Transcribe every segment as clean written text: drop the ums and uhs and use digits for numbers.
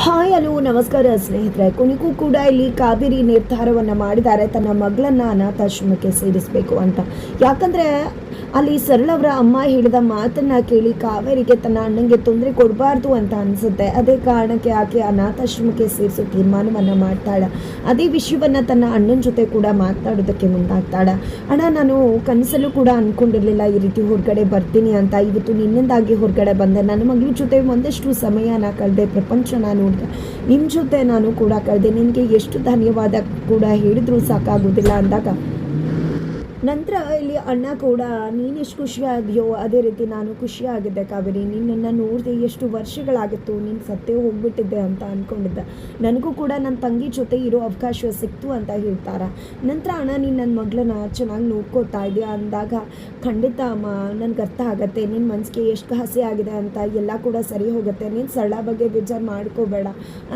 Hi hello ನಮಸ್ಕಾರ ಸ್ನೇಹಿತರೆ. ಕೊನೆಗೂ ಕೂಡ ಇಲ್ಲಿ ಕಾವೇರಿ ನಿರ್ಧಾರವನ್ನು ಮಾಡಿದ್ದಾರೆ ತನ್ನ ಮಗಳನ್ನ ಅನಾಥಾಶ್ರಮಕ್ಕೆ ಸೇರಿಸಬೇಕು ಅಂತ. ಯಾಕಂದರೆ ಅಲ್ಲಿ ಸರಳವರ ಅಮ್ಮ ಹೇಳಿದ ಮಾತನ್ನು ಕೇಳಿ ಕಾವೇರಿಗೆ ತನ್ನ ಅಣ್ಣಂಗೆ ತೊಂದರೆ ಕೊಡಬಾರ್ದು ಅಂತ ಅನಿಸುತ್ತೆ. ಅದೇ ಕಾರಣಕ್ಕೆ ಆಕೆ ಅನಾಥಾಶ್ರಮಕ್ಕೆ ಸೇರಿಸೋ ತೀರ್ಮಾನವನ್ನು ಮಾಡ್ತಾಳೆ. ಅದೇ ವಿಷಯವನ್ನು ತನ್ನ ಅಣ್ಣನ ಜೊತೆ ಕೂಡ ಮಾತನಾಡೋದಕ್ಕೆ ಮುಂದಾಗ್ತಾಳೆ. ಅಣ್ಣ, ನಾನು ಕನಸಲ್ಲೂ ಕೂಡ ಅಂದ್ಕೊಂಡಿರಲಿಲ್ಲ ಈ ರೀತಿ ಹೊರಗಡೆ ಬರ್ತೀನಿ ಅಂತ. ಇವತ್ತು ನಿನ್ನಿಂದಾಗಿ ಹೊರಗಡೆ ಬಂದೆ. ನನ್ನ ಮಗಳ ಜೊತೆ ಒಂದಷ್ಟು ಸಮಯನ ಕಳೆದೆ, ಪ್ರಪಂಚನ ನೋಡಿದೆ, ನಿಮ್ಮ ಜೊತೆ ನಾನು ಕೂಡ ಕಳೆದೆ. ನಿನಗೆ ಎಷ್ಟು ಧನ್ಯವಾದ ಕೂಡ ಹೇಳಿದ್ರೂ ಸಾಕಾಗೋದಿಲ್ಲ ಅಂದಾಗ ನಂತರ ಇಲ್ಲಿ ಅಣ್ಣ ಕೂಡ ನೀನು ಎಷ್ಟು ಖುಷಿಯಾಗಿಯೋ ಅದೇ ರೀತಿ ನಾನು ಖುಷಿಯಾಗಿದ್ದೆ ಕಾವೇರಿ. ನಿನ್ನನ್ನು ನೋಡಿದೆ ಎಷ್ಟು ವರ್ಷಗಳಾಗಿತ್ತು, ನೀನು ಸತ್ತೇ ಹೋಗ್ಬಿಟ್ಟಿದ್ದೆ ಅಂತ ಅಂದ್ಕೊಂಡಿದ್ದೆ. ನನಗೂ ಕೂಡ ನನ್ನ ತಂಗಿ ಜೊತೆ ಇರೋ ಅವಕಾಶ ಸಿಕ್ತು ಅಂತ ಹೇಳ್ತಾರೆ. ನಂತರ ಅಣ್ಣ, ನೀನು ನನ್ನ ಮಗಳನ್ನ ಚೆನ್ನಾಗಿ ನೋಡ್ಕೋತಾ ಇದೆಯಾ ಅಂದಾಗ ಖಂಡಿತ ಅಮ್ಮ, ನನಗೆ ಅರ್ಥ ಆಗುತ್ತೆ ನಿನ್ನ ಮನಸ್ಸಿಗೆ ಎಷ್ಟು ಹಸಿ ಆಗಿದೆ ಅಂತ. ಎಲ್ಲ ಕೂಡ ಸರಿ ಹೋಗುತ್ತೆ, ನೀನು ಸರಳ ಬಗ್ಗೆ ಬೇಜಾರು ಮಾಡ್ಕೋಬೇಡ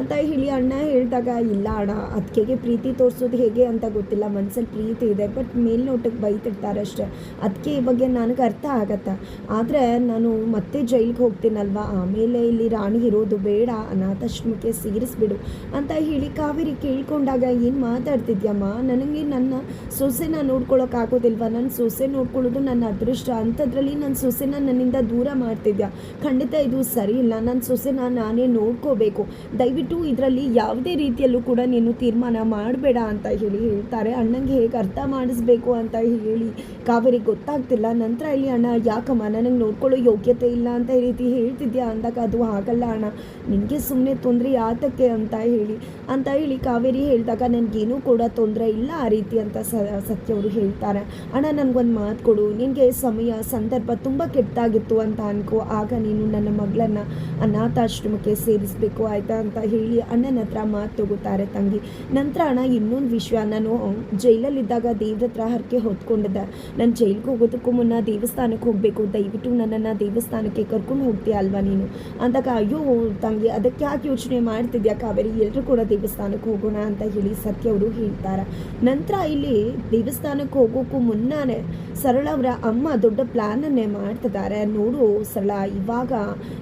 ಅಂತ ಹೇಳಿ ಅಣ್ಣ ಹೇಳಿದಾಗ, ಇಲ್ಲ ಅಣ್ಣ, ಅದಕ್ಕೆ ಪ್ರೀತಿ ತೋರಿಸೋದು ಹೇಗೆ ಅಂತ ಗೊತ್ತಿಲ್ಲ, ಮನಸ್ಸಲ್ಲಿ ಪ್ರೀತಿ ಇದೆ, ಬಟ್ ಮೇಲ್ನೋಟಕ್ಕೆ ಬೈತಿರ್ತಾರೆ ಅಷ್ಟೇ. ಅದಕ್ಕೆ ಈ ಬಗ್ಗೆ ನನಗೆ ಅರ್ಥ ಆಗತ್ತೆ. ಆದರೆ ನಾನು ಮತ್ತೆ ಜೈಲಿಗೆ ಹೋಗ್ತೀನಲ್ವ, ಆಮೇಲೆ ಇಲ್ಲಿ ರಾಣಿ ಇರೋದು ಬೇಡ, ಅನಾಥಾಶ್ರಮಕ್ಕೆ ಸೇರಿಸ್ಬಿಡು ಅಂತ ಹೇಳಿ ಕಾವೇರಿ ಕೇಳ್ಕೊಂಡಾಗ, ಏನು ಮಾತಾಡ್ತಿದ್ಯಮ್ಮ, ನನಗೆ ನನ್ನ ಸೊಸೆನ ನೋಡ್ಕೊಳ್ಳೋಕ್ಕಾಗೋದಿಲ್ವ? ನನ್ನ ಸೊಸೆ ನೋಡ್ಕೊಳ್ಳೋದು ನನ್ನ ಅದೃಷ್ಟ, ಅಂಥದ್ರಲ್ಲಿ ನನ್ನ ಸೊಸೆನ ನನ್ನಿಂದ ದೂರ ಮಾಡ್ತಿದ್ಯಾ? ಖಂಡಿತ ಇದು ಸರಿ ಇಲ್ಲ. ನನ್ನ ಸೊಸೆನ ನಾನೇ ನೋಡ್ಕೋಬೇಕು. ದಯವಿಟ್ಟು ಇದರಲ್ಲಿ ಯಾವುದೇ ರೀತಿಯಲ್ಲೂ ಕೂಡ ನೀನು ತೀರ್ಮಾನ ಮಾಡಬೇಡ ಅಂತ ಹೇಳ್ತಾರೆ. ಅಣ್ಣಂಗೆ ಹೇಗೆ ಅರ್ಥ ಮಾಡಿಸ್ಬೇಕು ಅಂತ ಹೇಳಿ ಕಾವೇರಿಗೆ ಗೊತ್ತಾಗ್ತಿಲ್ಲ. ನಂತರ ಇಲ್ಲಿ ಅಣ್ಣ, ಯಾಕಮ್ಮ ನನಗೆ ನೋಡ್ಕೊಳ್ಳೋ ಯೋಗ್ಯತೆ ಇಲ್ಲ ಅಂತ ಈ ರೀತಿ ಹೇಳ್ತಿದ್ಯಾ ಅಂದಾಗ, ಅದು ಆಗಲ್ಲ ಅಣ್ಣ, ನಿನಗೆ ಸುಮ್ಮನೆ ತೊಂದರೆ ಯಾತಕ್ಕೆ ಅಂತ ಹೇಳಿ ಕಾವೇರಿ ಹೇಳಿದಾಗ, ನನಗೇನೂ ಕೂಡ ತೊಂದರೆ ಇಲ್ಲ ಆ ರೀತಿ ಅಂತ ಸತ್ಯ ಅವರು ಹೇಳ್ತಾರೆ. ಅಣ್ಣ, ನನಗೊಂದು ಮಾತು ಕೊಡು, ನಿನಗೆ ಸಮಯ ಸಂದರ್ಭ ತುಂಬ ಕೆಟ್ಟಾಗಿತ್ತು ಅಂತ ಅನ್ಕೋ, ಆಗ ನೀನು ನನ್ನ ಮಗಳನ್ನ ಅನಾಥಾಶ್ರಮಕ್ಕೆ ಸೇರಿಸಬೇಕು ಆಯಿತಾ ಅಂತ ಹೇಳಿ ಅಣ್ಣನ ಹತ್ರ ಮಾತು ತಗೋತಾರೆ ತಂಗಿ. ನಂತರ ಅಣ್ಣ, ಇನ್ನೊಂದು ವಿಷಯ, ನಾನು ಜೈಲಲ್ಲಿದ್ದಾಗ ದೇವ್ರ ಹತ್ರ ಹರಕೆ ಹೊತ್ಕೊಂಡಿದ್ದೆ. ನಾನು ಜೈಲಿಗೆ ಹೋಗೋದಕ್ಕೂ ಮುನ್ನ ದೇವಸ್ಥಾನಕ್ಕೆ ಹೋಗಬೇಕು, ದಯವಿಟ್ಟು ನನ್ನನ್ನು ದೇವಸ್ಥಾನಕ್ಕೆ ಕರ್ಕೊಂಡು ಹೋಗ್ತೀಯ ಅಲ್ವಾ ನೀನು ಅಂದಾಗ, ಅಯ್ಯೋ ತಂಗಿ, ಅದಕ್ಕೆ ಯಾಕೆ ಯೋಚನೆ ಮಾಡ್ತಿದ್ಯಾ ಕಾವೇರಿ, ಎಲ್ಲರೂ ಕೂಡ ದೇವಸ್ಥಾನಕ್ಕೆ ಹೋಗೋಣ ಅಂತ ಹೇಳಿ ಸತ್ಯ ಅವರು ಹೇಳ್ತಾರೆ. ನಂತರ ಇಲ್ಲಿ ದೇವಸ್ಥಾನಕ್ಕೆ ಹೋಗೋಕ್ಕೂ ಮುನ್ನಾನೇ ಸರಳವರ ಅಮ್ಮ ದೊಡ್ಡ ಪ್ಲ್ಯಾನನ್ನೇ ಮಾಡ್ತಿದ್ದಾರೆ. ನೋಡು ಸರಳ, ಇವಾಗ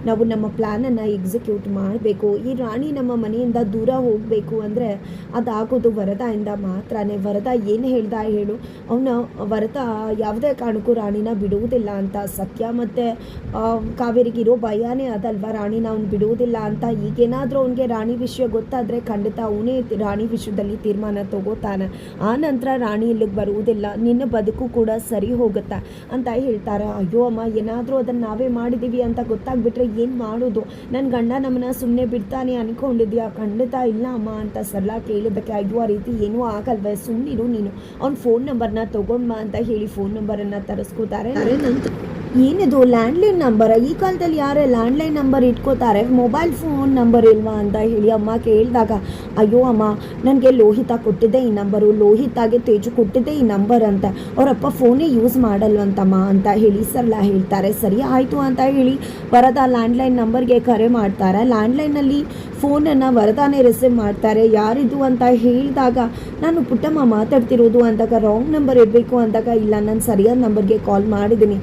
ನಾವು ನಮ್ಮ ಪ್ಲ್ಯಾನನ್ನು ಎಕ್ಸಿಕ್ಯೂಟ್ ಮಾಡಬೇಕು. ಈ ರಾಣಿ ನಮ್ಮ ಮನೆಯಿಂದ ದೂರ ಹೋಗಬೇಕು ಅಂದರೆ ಅದಾಗೋದು ವರದಾಯಿಂದ ಮಾತ್ರನೇ. ವರದ ಏನು ಹೇಳ್ದ ಹೇಳು, ಅವನ ವರದ ಯಾವುದೇ ಕಾರಣಕ್ಕೂ ರಾಣಿನ ಬಿಡುವುದಿಲ್ಲ ಅಂತ. ಸತ್ಯ ಮತ್ತು ಕಾವೇರಿಗಿರೋ ಭಯನೇ ಅದಲ್ವ, ರಾಣಿನ ಅವ್ನು ಬಿಡುವುದಿಲ್ಲ ಅಂತ. ಈಗೇನಾದರೂ ಅವನಿಗೆ ರಾಣಿ ವಿಷಯ ಗೊತ್ತಾದರೆ ಖಂಡಿತ ಅವನೇ ರಾಣಿ ವಿಷಯದಲ್ಲಿ ತೀರ್ಮಾನ ತಗೋತಾನೆ. ಆ ನಂತರ ರಾಣಿ ಇಲ್ಲಿಗೆ ಬರುವುದಿಲ್ಲ, ನಿನ್ನ ಬದುಕು ಕೂಡ ಸರಿ ಹೋಗುತ್ತೆ ಅಂತ ಹೇಳ್ತಾರೆ. ಅಯ್ಯೋ ಅಮ್ಮ, ಏನಾದರೂ ಅದನ್ನು ನಾವೇ ಮಾಡಿದ್ದೀವಿ ಅಂತ ಗೊತ್ತಾಗ್ಬಿಟ್ರೆ ಏನು ಮಾಡೋದು? ನನ್ನ ಗಂಡ ನಮ್ಮನ್ನ ಸುಮ್ಮನೆ ಬಿಡ್ತಾನೆ ಅಂದ್ಕೊಂಡಿದ್ಯಾ? ಖಂಡಿತ ಇಲ್ಲ ಅಮ್ಮ ಅಂತ ಸರಳ ಕೇಳಿದ್ದಕ್ಕೆ, ಅಯ್ಯೋ ಆ ರೀತಿ ಏನೂ ಆಗಲ್ವೇ, ಸುಮ್ಮನಿರು ನೀನು, ಅವ್ನ ಫೋನ್ ನಂಬರ್ನ ತೊಗೊಂಡ್ಬ ಅಂತ ಹೇಳಿ ಫೋನ್ ನಂಬರನ್ನು ತರಿಸ್ಕೋತಾರೆ. ಏನಿದು ಲ್ಯಾಂಡ್ಲೈನ್ ನಂಬರ? ಈ ಕಾಲದಲ್ಲಿ ಯಾರೇ ಲ್ಯಾಂಡ್ಲೈನ್ ನಂಬರ್ ಇಟ್ಕೋತಾರೆ, ಮೊಬೈಲ್ ಫೋನ್ ನಂಬರ್ ಇಲ್ವಾ ಅಂತ ಹೇಳಿ ಅಮ್ಮ ಕೇಳಿದಾಗ, ಅಯ್ಯೋ ಅಮ್ಮ, ನನಗೆ ಲೋಹಿತ ಕೊಟ್ಟಿದ್ದೆ ಈ ನಂಬರು, ಲೋಹಿತಾಗೆ ತೇಜು ಕೊಟ್ಟಿದ್ದೆ ಈ ನಂಬರ್ ಅಂತ, ಅವರಪ್ಪ ಫೋನೇ ಯೂಸ್ ಮಾಡಲ್ವಂತಮ್ಮ ಅಂತ ಹೇಳಿ ಸರಳ ಹೇಳ್ತಾರೆ. ಸರಿ ಆಯಿತು ಅಂತ ಹೇಳಿ ವರದ ಲ್ಯಾಂಡ್ಲೈನ್ ನಂಬರ್ಗೆ ಕರೆ ಮಾಡ್ತಾರೆ. ಲ್ಯಾಂಡ್ಲೈನಲ್ಲಿ ಫೋನನ್ನು ವರದಾನೇ ರಿಸೀವ್ ಮಾಡ್ತಾರೆ. ಯಾರಿದು ಅಂತ ಹೇಳಿದಾಗ, ನಾನು ಪುಟ್ಟಮ್ಮ ಮಾತಾಡ್ತಿರೋದು ಅಂದಾಗ, ರಾಂಗ್ ನಂಬರ್ ಇರಬೇಕು ಅಂದಾಗ, ಇಲ್ಲ ನಾನು ಸರಿಯಾದ ನಂಬರ್ಗೆ ಕಾಲ್ ಮಾಡಿದ್ದೀನಿ,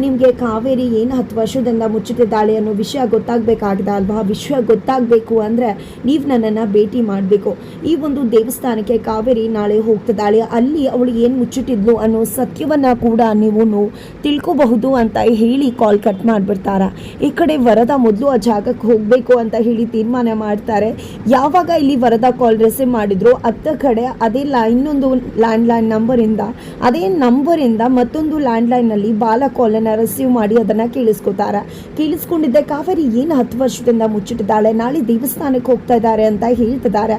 ನಿಮಗೆ ಕಾವೇರಿ ಏನು 10 ವರ್ಷದಿಂದ ಮುಚ್ಚಿಟ್ಟಿದ್ದಾಳೆ ಅನ್ನೋ ವಿಷಯ ಗೊತ್ತಾಗಬೇಕಾಗಿದೆ ಅಲ್ವಾ? ವಿಷಯ ಗೊತ್ತಾಗಬೇಕು ಅಂದರೆ ನೀವು ನನ್ನನ್ನು ಭೇಟಿ ಮಾಡಬೇಕು. ಈ ಒಂದು ದೇವಸ್ಥಾನಕ್ಕೆ ಕಾವೇರಿ ನಾಳೆ ಹೋಗ್ತಿದ್ದಾಳೆ, ಅಲ್ಲಿ ಅವಳು ಏನು ಮುಚ್ಚಿಟ್ಟಿದ್ಲು ಅನ್ನೋ ಸತ್ಯವನ್ನು ಕೂಡ ನೀವು ತಿಳ್ಕೋಬಹುದು ಅಂತ ಹೇಳಿ ಕಾಲ್ ಕಟ್ ಮಾಡಿಬಿಡ್ತಾರೆ. ಈ ಕಡೆ ವರದ ಮೊದಲು ಆ ಜಾಗಕ್ಕೆ ಹೋಗಬೇಕು ಅಂತ ಹೇಳಿ ತೀರ್ಮಾನ ಮಾಡ್ತಾರೆ. ಯಾವಾಗ ಇಲ್ಲಿ ವರದ ಕಾಲ್ ರಿಸೀವ್ ಮಾಡಿದ್ರು, ಅತ್ತ ಕಡೆ ಇನ್ನೊಂದು ಲ್ಯಾಂಡ್ಲೈನ್ ನಂಬರಿಂದ ಮತ್ತೊಂದು ಲ್ಯಾಂಡ್ಲೈನಲ್ಲಿ ಬಾಲ ಕಾಲನ್ನು ರಿಸೀವ್ ಮಾಡಿ ಅದನ್ನು ಕೇಳಿಸ್ಕೊಂಡಿದ್ದೆ. ಕಾವೇರಿ ಏನು 10 ವರ್ಷದಿಂದ ಮುಚ್ಚಿಟ್ಟಿದ್ದಾಳೆ, ನಾಳೆ ದೇವಸ್ಥಾನಕ್ಕೆ ಹೋಗ್ತಾ ಇದ್ದಾರೆ ಅಂತ ಹೇಳ್ತಿದ್ದಾರೆ.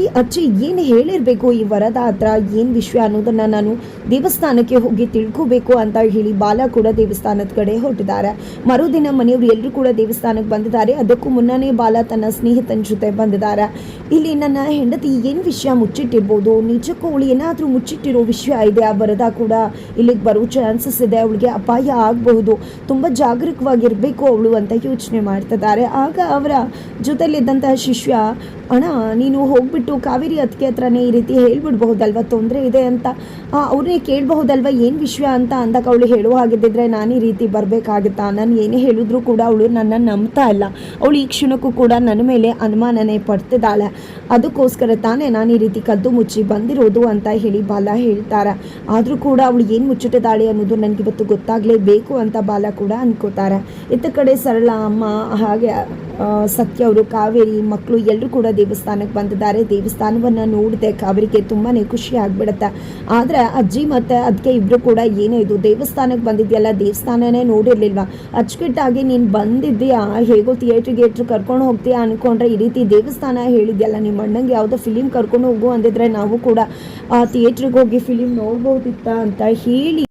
ಈ ಅಜ್ಜಿ ಏನು ಹೇಳಿರಬೇಕು ಈ ವರದ ಹತ್ರ, ಏನು ವಿಷಯ ಅನ್ನೋದನ್ನು ನಾನು ದೇವಸ್ಥಾನಕ್ಕೆ ಹೋಗಿ ತಿಳ್ಕೋಬೇಕು ಅಂತ ಹೇಳಿ ಬಾಲ ಕೂಡ ದೇವಸ್ಥಾನದ ಕಡೆ ಹೊರಟಿದ್ದಾರೆ. ಮರುದಿನ ಮನೆಯವರು ಎಲ್ಲರೂ ಕೂಡ ದೇವಸ್ಥಾನಕ್ಕೆ ಬಂದಿದ್ದಾರೆ. ಅದಕ್ಕೂ ಮುನ್ನನೇ ಬಾಲ ತನ್ನ ಸ್ನೇಹಿತನ ಜೊತೆ ಬಂದಿದ್ದಾರೆ. ಇಲ್ಲಿ ನನ್ನ ಹೆಂಡತಿ ಏನು ವಿಷಯ ಮುಚ್ಚಿಟ್ಟಿರ್ಬೋದು, ನಿಜಕ್ಕೂ ಅವಳು ಏನಾದರೂ ಮುಚ್ಚಿಟ್ಟಿರೋ ವಿಷಯ ಇದೆ, ಆ ವರದ ಕೂಡ ಇಲ್ಲಿಗೆ ಬರೋ ಚಾನ್ಸಸ್ ಇದೆ, ಅವಳಿಗೆ ಅಪಾಯ ಅನಾಹುತ ಆಗಬಹುದು, ತುಂಬ ಜಾಗರೂಕವಾಗಿರಬೇಕು ಅವಳು ಅಂತ ಯೋಚನೆ ಮಾಡ್ತಿದ್ದಾರೆ. ಆಗ ಅವರ ಜೊತೆಲಿದ್ದಂತಹ ಶಿಷ್ಯ, ಅಣ್ಣ ನೀನು ಹೋಗ್ಬಿಟ್ಟು ಕಾವೇರಿ ಅತ್ತಿಗೆ ಹತ್ರನೇ ಈ ರೀತಿ ಹೇಳ್ಬಿಡ್ಬಹುದಲ್ವ, ತೊಂದರೆ ಇದೆ ಅಂತ ಅವ್ರನ್ನೇ ಕೇಳಬಹುದಲ್ವ ಏನು ವಿಷಯ ಅಂತ ಅಂದಾಗ ಅವಳು ಹೇಳುವ ಹಾಗಿದ್ದಿದ್ರೆ ನಾನು ಈ ರೀತಿ ಬರಬೇಕಾಗುತ್ತಾ, ನಾನು ಏನೇ ಹೇಳಿದ್ರು ಕೂಡ ಅವಳು ನನ್ನನ್ನು ನಂಬ್ತಾ ಇಲ್ಲ, ಅವಳು ಈ ಕ್ಷಣಕ್ಕೂ ಕೂಡ ನನ್ನ ಮೇಲೆ ಅನುಮಾನನೇ ಪಡ್ತಿದ್ದಾಳೆ, ಅದಕ್ಕೋಸ್ಕರ ತಾನೇ ನಾನು ಈ ರೀತಿ ಕದ್ದು ಮುಚ್ಚಿ ಬಂದಿರೋದು ಅಂತ ಹೇಳಿ ಬಾಲ ಹೇಳ್ತಾರೆ. ಆದರೂ ಕೂಡ ಅವಳು ಏನು ಮುಚ್ಚಿಟ್ಟಿದ್ದಾಳೆ ಅನ್ನೋದು ನನಗಿವತ್ತು ಗೊತ್ತಾಗಲೇಬೇಕು ಅಂತ ಬಾಲ ಕೂಡ ಅನ್ಕೋತಾರೆ. ಇತ್ತ ಕಡೆ ಸರಳ ಅಮ್ಮ ಹಾಗೆ ಸತ್ಯ ಅವರು, ಕಾವೇರಿ ಮಕ್ಕಳು ಎಲ್ಲರೂ ಕೂಡ ದೇವಸ್ಥಾನಕ್ಕೆ ಬಂದಿದ್ದಾರೆ. ದೇವಸ್ಥಾನವನ್ನು ನೋಡಿದೆ ಕಾವೇರಿಗೆ ತುಂಬಾ ಖುಷಿ ಆಗಿಬಿಡುತ್ತೆ. ಆದರೆ ಅಜ್ಜಿ ಮತ್ತು ಅದಕ್ಕೆ ಇಬ್ಬರು ಕೂಡ ಏನೇ ಇದು ದೇವಸ್ಥಾನಕ್ಕೆ ಬಂದಿದೆಯಲ್ಲ, ದೇವಸ್ಥಾನನೇ ನೋಡಿರ್ಲಿಲ್ವಾ, ಅಚ್ಚುಕಟ್ಟಾಗಿ ನೀನು ಬಂದಿದ್ದೀಯಾ, ಹೇಗೋ ಥಿಯೇಟ್ರಿಗೆ ಕರ್ಕೊಂಡು ಹೋಗ್ತೀಯಾ ಅಂದ್ಕೊಂಡ್ರೆ ಈ ರೀತಿ ದೇವಸ್ಥಾನ ಹೇಳಿದ್ಯಲ್ಲ, ನಿಮ್ಮ ಅಣ್ಣಂಗೆ ಯಾವುದೋ ಫಿಲಿಮ್ ಕರ್ಕೊಂಡು ಹೋಗು ಅಂದಿದ್ರೆ ನಾವು ಕೂಡ ಥಿಯೇಟ್ರಿಗೆ ಹೋಗಿ ಫಿಲಿಮ್ ನೋಡ್ಬೋದಿತ್ತ ಅಂತ ಹೇಳಿ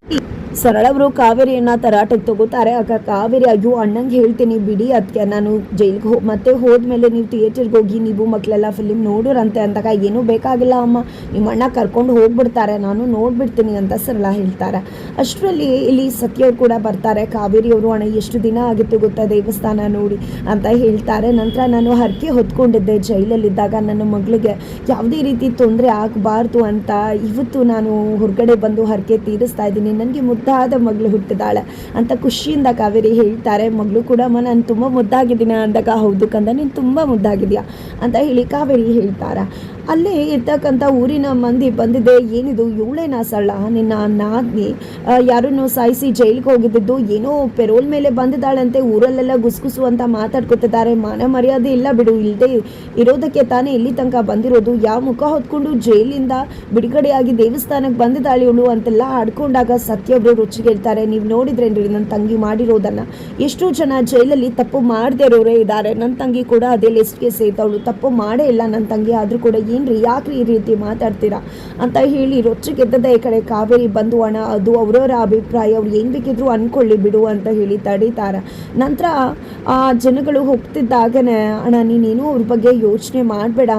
ಸರಳವರು ಕಾವೇರಿಯನ್ನು ತರಾಟೆಗೆ ತಗೋತಾರೆ. ಆಗ ಕಾವೇರಿ, ಅಯ್ಯೋ ಅಣ್ಣಂಗೆ ಹೇಳ್ತೀನಿ ಬಿಡಿ ಅದಕ್ಕೆ, ನಾನು ಜೈಲಿಗೆ ಮತ್ತೆ ಹೋದ್ಮೇಲೆ ನೀವು ಥಿಯೇಟರ್ಗೆ ಹೋಗಿ ನೀವು ಮಕ್ಕಳೆಲ್ಲ ಫಿಲಿಮ್ ನೋಡೋರಂತೆ ಅಂದಾಗ, ಏನೂ ಬೇಕಾಗಿಲ್ಲ ಅಮ್ಮ, ನಿಮ್ಮ ಅಣ್ಣ ಕರ್ಕೊಂಡು ಹೋಗ್ಬಿಡ್ತಾರೆ, ನಾನು ನೋಡ್ಬಿಡ್ತೀನಿ ಅಂತ ಸರಳ ಹೇಳ್ತಾರೆ. ಅಷ್ಟರಲ್ಲಿ ಇಲ್ಲಿ ಸತ್ಯವ್ರು ಕೂಡ ಬರ್ತಾರೆ. ಕಾವೇರಿಯವರು, ಅಣ್ಣ ಎಷ್ಟು ದಿನ ಆಗಿತ್ತು ಗೊತ್ತಾ ದೇವಸ್ಥಾನ ನೋಡಿ ಅಂತ ಹೇಳ್ತಾರೆ. ನಂತರ ನಾನು ಹರಕೆ ಹೊತ್ಕೊಂಡಿದ್ದೆ ಜೈಲಲ್ಲಿದ್ದಾಗ, ನನ್ನ ಮಗಳಿಗೆ ಯಾವುದೇ ರೀತಿ ತೊಂದರೆ ಆಗಬಾರ್ದು ಅಂತ ಇವತ್ತು ನಾನು ಹೊರಗಡೆ ಬಂದು ಹರಕೆ ತೀರಿಸ್ತಾ ಇದ್ದೀನಿ, ನನಗೆ ಮುದ್ದಾದ ಮಗಳು ಹುಟ್ಟಿದಾಳೆ ಅಂತ ಖುಷಿಯಿಂದ ಕಾವೇರಿ ಹೇಳ್ತಾರೆ. ಮಗಳು ಕೂಡ ನಾನು ತುಂಬ ಮುದ್ದಾಗಿದ್ದೀನಿ ಅಂದಾಗ, ಹೌದು ಕಂದ ನೀನು ತುಂಬ ಮುದ್ದಾಗಿದೆಯಾ ಅಂತ ಹೇಳಿ ಕಾವೇರಿ ಹೇಳ್ತಾರೆ. ಅಲ್ಲೇ ಇರ್ತಕ್ಕಂಥ ಊರಿನ ಮಂದಿ ಬಂದಿದೆ, ಏನಿದು ಇವಳೇನ ಸರಳ, ನಿನ್ನ ನಾದ್ನಿ ಯಾರನ್ನು ಸಾಯಿಸಿ ಜೈಲಿಗೆ ಹೋಗಿದ್ದು, ಏನೋ ಪೆರೋಲ್ ಮೇಲೆ ಬಂದಿದ್ದಾಳಂತೆ, ಊರಲ್ಲೆಲ್ಲ ಗುಸುಗುಸು ಅಂತ ಮಾತಾಡ್ಕೊತಿದ್ದಾರೆ, ಮಾನ ಮರ್ಯಾದೆ ಇಲ್ಲ ಬಿಡು, ಇಲ್ಲದೆ ಇರೋದಕ್ಕೆ ತಾನೇ ಇಲ್ಲಿ ತನಕ ಬಂದಿರೋದು, ಯಾವ ಮುಖ ಹೊತ್ಕೊಂಡು ಜೈಲಿಂದ ಬಿಡುಗಡೆಯಾಗಿ ದೇವಸ್ಥಾನಕ್ಕೆ ಬಂದಿದ್ದಾಳೆ ಇವಳು ಅಂತೆಲ್ಲ ಆಡ್ಕೊಂಡಾಗ ಸತ್ಯವ್ರು ರುಚಿಗೆಳ್ತಾರೆ. ನೀವು ನೋಡಿದ್ರೇನ್ರಿ ನನ್ನ ತಂಗಿ ಮಾಡಿರೋದನ್ನು, ಎಷ್ಟೋ ಜನ ಜೈಲಲ್ಲಿ ತಪ್ಪು ಮಾಡದೇ ಇರೋರೇ ಇದ್ದಾರೆ, ನನ್ನ ತಂಗಿ ಕೂಡ ಅದೇ ಲಿಸ್ಟ್ಗೆ ಸೇರ್ತವಳು, ತಪ್ಪು ಮಾಡೇ ಇಲ್ಲ ನನ್ನ ತಂಗಿ, ಆದರೂ ಕೂಡ ಏನ್ರಿ ಯಾಕ್ರಿ ಈ ರೀತಿ ಮಾತಾಡ್ತೀರಾ ಅಂತ ಹೇಳಿ ರೊಚ್ಚಿಗೆದ್ದದ ಈ ಕಡೆ ಕಾವೇರಿ ಬಂದು, ಅಣ್ಣ ಅದು ಅವರವರ ಅಭಿಪ್ರಾಯ, ಅವ್ರು ಏನು ಬೇಕಿದ್ರು ಅನ್ಕೊಳ್ಳಿ ಬಿಡು ಅಂತ ಹೇಳಿ ತಡೀತಾರೆ. ನಂತರ ಆ ಜನಗಳು ಹೋಗ್ತಿದ್ದಾಗನೇ, ಅಣ್ಣ ನೀನೇನು ಅವ್ರ ಬಗ್ಗೆ ಯೋಚನೆ ಮಾಡಬೇಡ,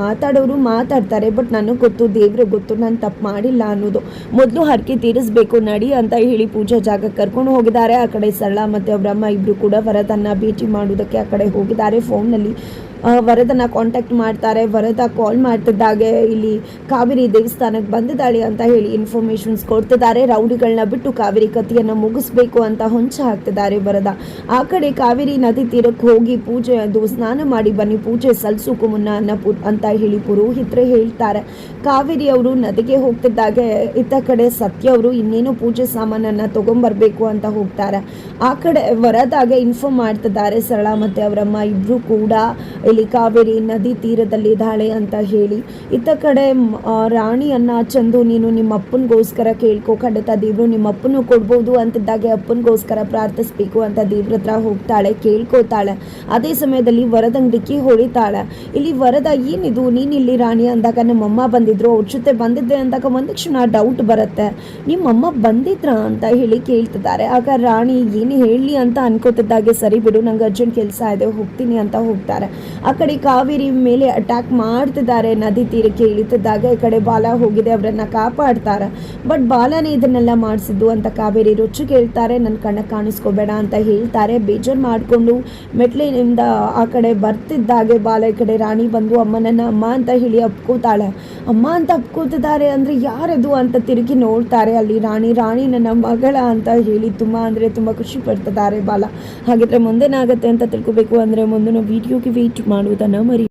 ಮಾತಾಡೋರು ಮಾತಾಡ್ತಾರೆ, ಬಟ್ ನನಗೆ ಗೊತ್ತು, ದೇವ್ರಿಗೆ ಗೊತ್ತು ನಾನು ತಪ್ಪು ಮಾಡಿಲ್ಲ ಅನ್ನೋದು, ಮೊದಲು ಹರಕೆ ತೀರಿಸ್ಬೇಕು ನಡಿ ಅಂತ ಹೇಳಿ ಪೂಜಾ ಜಾಗಕ್ಕೆ ಕರ್ಕೊಂಡು ಹೋಗಿದ್ದಾರೆ. ಆ ಕಡೆ ಸರಳ ಮತ್ತು ಅವರಮ್ಮ ಇಬ್ಬರು ಕೂಡ ವರದನ್ನ ಭೇಟಿ ಮಾಡೋದಕ್ಕೆ ಆ ಕಡೆ ಹೋಗಿದ್ದಾರೆ. ಫೋನ್ನಲ್ಲಿ ವರದನ್ನ ಕಾಂಟ್ಯಾಕ್ಟ್ ಮಾಡ್ತಾರೆ. ವರದ ಕಾಲ್ ಮಾಡ್ತಿದ್ದಾಗೆ ಇಲ್ಲಿ ಕಾವೇರಿ ದೇವಸ್ಥಾನಕ್ಕೆ ಬಂದಿದ್ದಾಳೆ ಅಂತ ಹೇಳಿ ಇನ್ಫಾರ್ಮೇಷನ್ಸ್ ಕೊಡ್ತಿದ್ದಾರೆ. ರೌಡಿಗಳನ್ನ ಬಿಟ್ಟು ಕಾವೇರಿ ಕಥೆಯನ್ನು ಮುಗಿಸ್ಬೇಕು ಅಂತ ಹೊಂಚ ಹಾಕ್ತಿದ್ದಾರೆ ವರದ. ಆ ಕಡೆ ಕಾವೇರಿ ನದಿ ತೀರಕ್ಕೆ ಹೋಗಿ ಪೂಜೆ ಅದು ಸ್ನಾನ ಮಾಡಿ ಬನ್ನಿ, ಪೂಜೆ ಸಲ್ಲಿಸೋಕು ಮುನ್ನ ಅಂತ ಹೇಳಿ ಪುರೋಹಿತರೆ ಹೇಳ್ತಾರೆ. ಕಾವೇರಿ ಅವರು ನದಿಗೆ ಹೋಗ್ತಿದ್ದಾಗೆ ಇತ್ತ ಕಡೆ ಸತ್ಯ ಅವರು ಇನ್ನೇನು ಪೂಜೆ ಸಾಮಾನನ್ನು ತಗೊಂಬರ್ಬೇಕು ಅಂತ ಹೋಗ್ತಾರೆ. ಆ ಕಡೆ ವರದಾಗೆ ಇನ್ಫಾರ್ಮ್ ಮಾಡ್ತಿದ್ದಾರೆ ಸರಳ ಮತ್ತು ಅವರಮ್ಮ ಇಬ್ಬರು ಕೂಡ ಇಲ್ಲಿ ಕಾವೇರಿ ನದಿ ತೀರದಲ್ಲಿದ್ದಾಳೆ ಅಂತ ಹೇಳಿ. ಇತ್ತ ಕಡೆ ರಾಣಿಯನ್ನ ಚಂದು, ನೀನು ನಿಮ್ಮ ಅಪ್ಪನಿಗೋಸ್ಕರ ಕೇಳ್ಕೊ, ಖಂಡಿತ ದೇವರು ನಿಮ್ಮ ಅಪ್ಪನೂ ಕೊಡ್ಬೋದು ಅಂತಿದ್ದಾಗೆ ಅಪ್ಪನಿಗೋಸ್ಕರ ಪ್ರಾರ್ಥಿಸ್ಬೇಕು ಅಂತ ದೇವ್ರ ಹತ್ರ ಹೋಗ್ತಾಳೆ, ಕೇಳ್ಕೋತಾಳೆ. ಅದೇ ಸಮಯದಲ್ಲಿ ವರದಂಗಡಿಕೆ ಹೊಳಿತಾಳೆ. ಇಲ್ಲಿ ವರದ, ಏನಿದು ನೀನಿಲ್ಲಿ ರಾಣಿ ಅಂದಾಗ, ನಮ್ಮಮ್ಮ ಬಂದಿದ್ರು, ಅವ್ರ ಜೊತೆ ಬಂದಿದ್ದೆ ಅಂದಾಗ ಒಂದು ಕ್ಷಣ ಡೌಟ್ ಬರುತ್ತೆ, ನಿಮ್ಮಮ್ಮ ಬಂದಿದ್ರ ಅಂತ ಹೇಳಿ ಕೇಳ್ತಿದ್ದಾರೆ. ಆಗ ರಾಣಿ ಏನು ಹೇಳಿ ಅಂತ ಅನ್ಕೋತಿದ್ದಾಗೆ, ಸರಿ ಬಿಡು ನಂಗೆ ಅರ್ಜೆಂಟ್ ಕೆಲಸ ಇದೆ ಹೋಗ್ತೀನಿ ಅಂತ ಹೋಗ್ತಾರೆ. ಆ ಕಡೆ ಕಾವೇರಿ ಮೇಲೆ ಅಟ್ಯಾಕ್ ಮಾಡ್ತಿದ್ದಾರೆ. ನದಿ ತೀರಕ್ಕೆ ಇಳಿತಿದ್ದಾಗ ಈ ಕಡೆ ಬಾಲ ಹೋಗಿದೆ, ಅವರನ್ನ ಕಾಪಾಡ್ತಾರೆ. ಬಟ್ ಬಾಲನೇ ಇದನ್ನೆಲ್ಲ ಮಾಡಿಸಿದ್ದು ಅಂತ ಕಾವೇರಿ ರೊಚ್ಚು ಕೇಳ್ತಾರೆ. ನನ್ನ ಕಣ್ಣ ಕಾಣಿಸ್ಕೋಬೇಡ ಅಂತ ಹೇಳ್ತಾರೆ. ಬೇಜಾರು ಮಾಡಿಕೊಂಡು ಮೆಟ್ಲಿನಿಂದ ಆ ಕಡೆ ಬರ್ತಿದ್ದಾಗೆ ಬಾಲ ಈ ಕಡೆ ರಾಣಿ ಬಂದು ಅಮ್ಮನನ್ನ ಅಮ್ಮ ಅಂತ ಹೇಳಿ ಅಪ್ಕೋತಾಳೆ. ಅಮ್ಮ ಅಂತ ಅಪ್ಕೋತಿದ್ದಾರೆ ಅಂದರೆ ಯಾರದು ಅಂತ ತಿರುಗಿ ನೋಡ್ತಾರೆ. ಅಲ್ಲಿ ರಾಣಿ ನನ್ನ ಮಗಳ ಅಂತ ಹೇಳಿ ತುಂಬ ಅಂದರೆ ತುಂಬ ಖುಷಿ ಪಡ್ತಿದ್ದಾರೆ ಬಾಲ. ಹಾಗಿದ್ರೆ ಮುಂದೇನಾಗುತ್ತೆ ಅಂತ ತಿಳ್ಕೊಬೇಕು ಅಂದರೆ ಮುಂದಿನ ವಿಡಿಯೋಗೆ ವೇಟ್ ಮಾಡುವುದನ್ನು ಮರಿ.